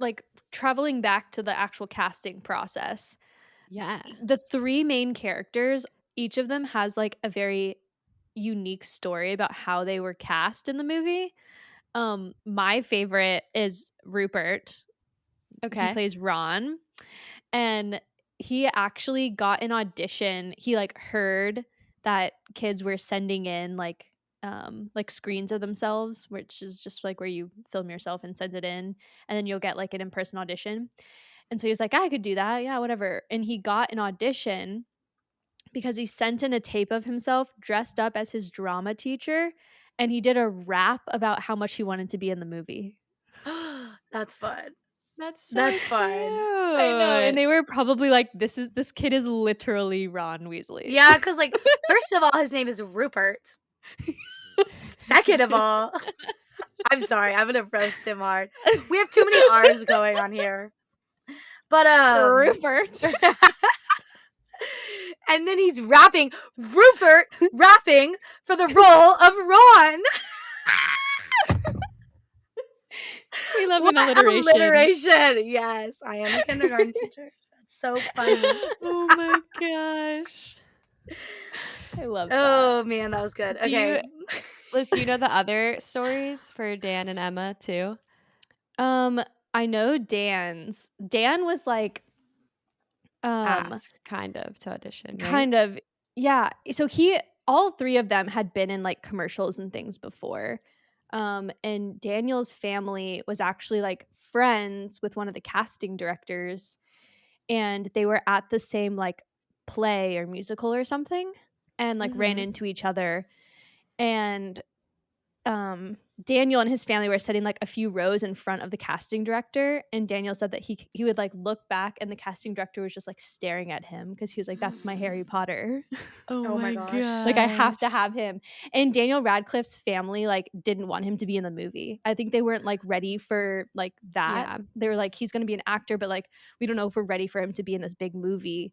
like traveling back to the actual casting process, Yeah. the 3 main characters, each of them has like a very unique story about how they were cast in the movie. My favorite is Rupert. He Okay. plays Ron, and he actually got an audition. He like heard that kids were sending in like screens of themselves, which is just like where you film yourself and send it in, and then you'll get like an in-person audition. And so he was like, I could do that. Yeah, whatever. And he got an audition because he sent in a tape of himself dressed up as his drama teacher, and he did a rap about how much he wanted to be in the movie. That's fun. That's so That's fun. I know. And they were probably like, this kid is literally Ron Weasley. Yeah, because like, first of all, his name is Rupert. Second of all, I'm sorry, I'm gonna roast him hard. We have too many R's going on here. But Rupert. and then he's rapping, Rupert rapping for the role of Ron. We love What an alliteration. alliteration. Yes, I am a kindergarten teacher. That's so funny. Oh my gosh. I love that. Oh man, that was good. Okay. Liz, do you know the other stories for Dan and Emma too? I know Dan's. Dan was like Asked kind of to audition, right? kind of, yeah. So all 3 of them had been in like commercials and things before. And Daniel's family was actually like friends with one of the casting directors, and they were at the same like play or musical or something, and like ran into each other. And Daniel and his family were sitting like a few rows in front of the casting director, and Daniel said that he would like look back and the casting director was just like staring at him because he was like, that's my Harry Potter. Oh my gosh. Like, I have to have him. And Daniel Radcliffe's family like didn't want him to be in the movie. I think they weren't like ready for like that. Yeah. They were like, he's going to be an actor, but like we don't know if we're ready for him to be in this big movie.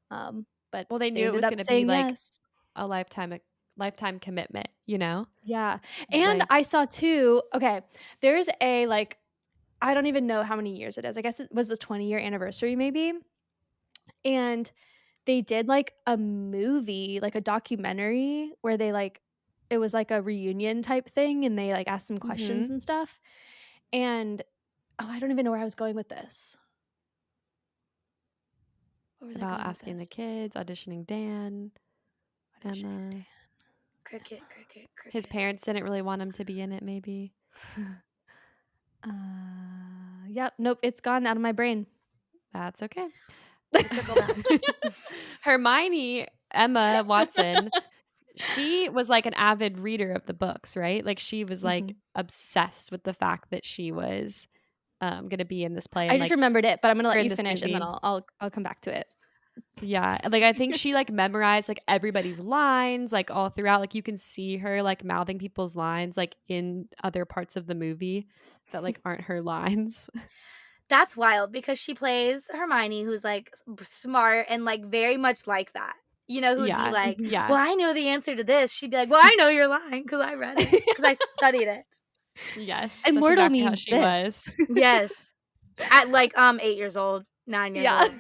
But Well, they knew it was ended going up to be saying like yes. a lifetime commitment, you know? Yeah. And Like, I saw too, okay, there's a like, I don't even know how many years it is. I guess it was the 20-year anniversary maybe. And they did like a movie, like a documentary where they like, it was like a reunion type thing, and they like asked them questions and stuff. And I don't even know where I was going with this. Where was I about going with asking the this? kids, auditioning Dan, Auditioning Emma. Dan. Cricket. His parents didn't really want him to be in it, maybe. Yep, nope, it's gone out of my brain. That's okay. Circle back. Hermione, Emma Watson, she was like an avid reader of the books, right? Like she was like obsessed with the fact that she was going to be in this play. I And just like remembered it, but I'm gonna her let in you this finish, and then movie. I'll come back to it. Yeah. Like I think she like memorized like everybody's lines like all throughout. Like you can see her like mouthing people's lines like in other parts of the movie that like aren't her lines. That's wild because she plays Hermione, who's like smart and like very much like that. You know, who would be like, Yeah. well, I know the answer to this. She'd be like, well, I know your line because I read it, because I studied it. Yes. Immortal that's exactly how means she this. was. Yes. At like 8 years old, 9 years Yeah. old.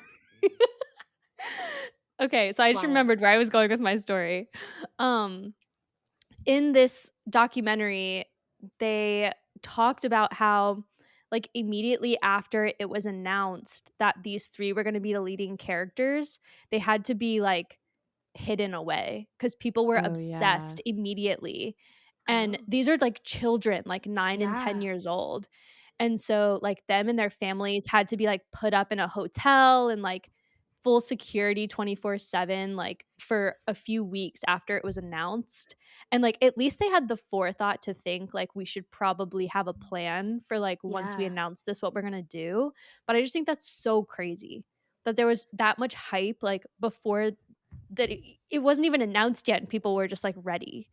Okay, so I just Wild. remembered where I was going with my story. In this documentary, they talked about how like immediately after it was announced that these 3 were going to be the leading characters, they had to be like hidden away because people were obsessed immediately. And these are like children, like 9 and 10 years old. And so like them and their families had to be like put up in a hotel and like full security 24/7 like for a few weeks after it was announced. And like at least they had the forethought to think like we should probably have a plan for like once we announce this what we're going to do. But I just think that's so crazy that there was that much hype like before that it wasn't even announced yet and people were just like ready.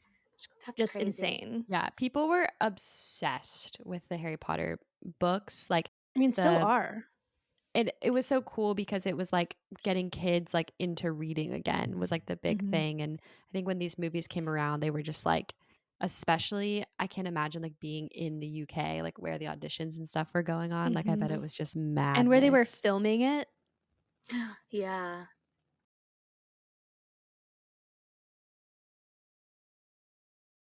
That's just crazy. insane. Yeah, people were obsessed with the Harry Potter books. Like, I mean, still are. It was so cool because it was like getting kids like into reading again was like the big thing. And I think when these movies came around, they were just like especially I can't imagine like being in the UK, like where the auditions and stuff were going on. Like I bet it Mhm. was just And where they were madness. filming it. Yeah.